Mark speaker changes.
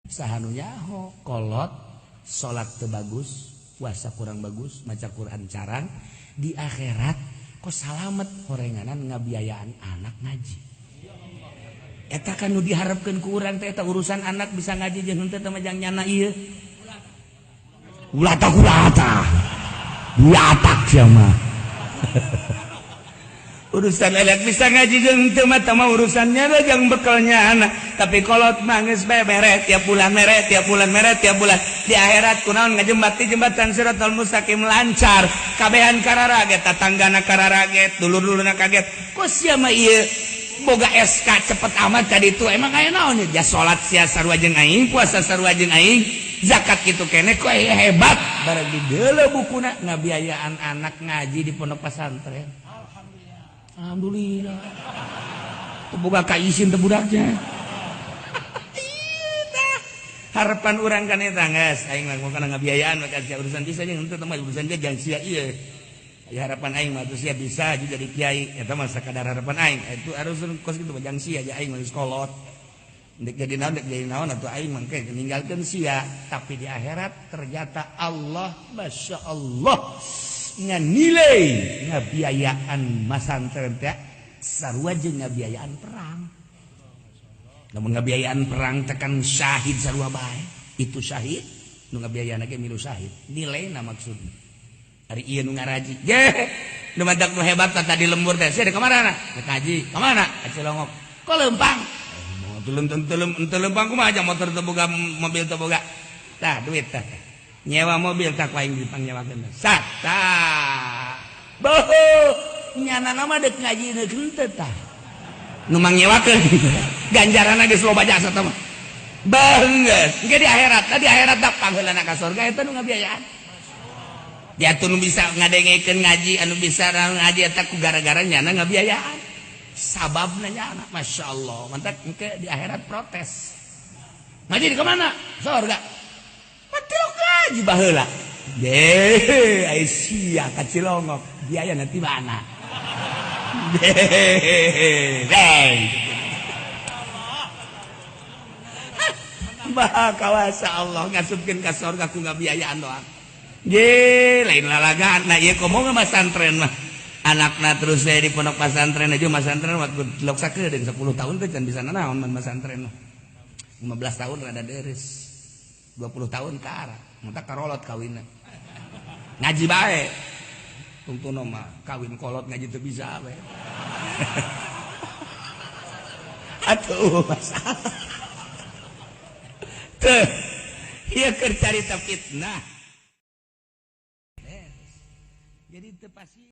Speaker 1: sahanunyaho kolot salat teu bagus puasa kurang bagus maca Quran carang di akhirat kok salamet horenganan ngabiayaan anak ngaji eta kan nu diharapkeun ku urang teh eta urusan anak bisa ngaji jeung henteu teh majang nyana ieu ulata diatak sia mah urusan elek bisa ngaji jeung teu mah tah urusannya jeung bekelnya anak tapi kolot mah geus meret tiap bulan di akhirat kunaon ngajembat di jembatan Siratal Mustaqim lancar kabehan kararaget tatanggana kararaget dulur-dulurna kaget kok sia mah ieu boga SK cepet amat tadi itu emang aya naon ya salat sia sarua jeung aing puasa sarua jeung aing zakat kitu keneh kok hebat bareng di deuleu bukuna ngabiayaan anak ngaji di pondok pesantren. Alhamdulillah. Boga ka izin teh budaknya. Harapan urang kan eta geus aing mah kana ngabiayaan maka sia urusan bisa jeung henteu teh mah urusan dia jang sia ieu. Ya harapan aing mah sia bisa jadi kiai eta mah sakadar harapan aing. Itu harus kos kitu mah jang sia aja aing mah geus kolot. Dek jadi naon atuh aing mah ke ninggalkeun sia tapi di akhirat ternyata Allah Masya Allah nganilai ngabiayaan masantren teh sarua jeung ngabiayaan perang. Namun ngabiayaan perang tekan syahid sarua bae. Itu syahid nu ngabiayaan ge milu syahid. Nilaina maksudna. Ari ieu nu ngaraji. Ge, nu madak nu hebat tadi lembur teh. Sia ka mana? Ka ngaji. Ka mana? Ka Cilongok. Kok lempang? Teu lempang kumaha aja motor teu boga mobil teu boga. Tah duit tah. Nyewa mobil tak paling dipangyewakeun. Sata. Boh, nyanana mah deuk ngaji deuk teu tah. Nu mangyewakeun. Ganjaranna geus loba jasa tah mah. Beungeus, engke di akhirat da pangheulana ka surga eta nu ngabiayaan. Dia tuh nu bisa ngadengekeun ngaji, anu bisa ngaji eta ku gara-gara nyana ngabiayaan. Sababna nyana, Masya Allah. Mantap engke di akhirat protes. Ngaji di kemana? Surga. Ngaji baheula. Deh, ai sia ka Cilongok. Biaya nanti mana? Deh. Bah kawasa Allah ngasupkeun ka surga ku ngabiayaan doang. Ye, lain lalagaan. Nah, ieu komo masantren mah. Anakna terus saya di pondok pesantren aja masantren waktu loksakeun 10 tahun teh can bisa naon man masantren mah. 15 tahun rada deres. 20 tahun ke arah. Muntah karolot kawinna. Ngaji bae. Tungtuna mah kawin kolot ngaji teu bisa we. Atuh masalah. Teu. Ieu keur carita fitnah. Jadi teu pasti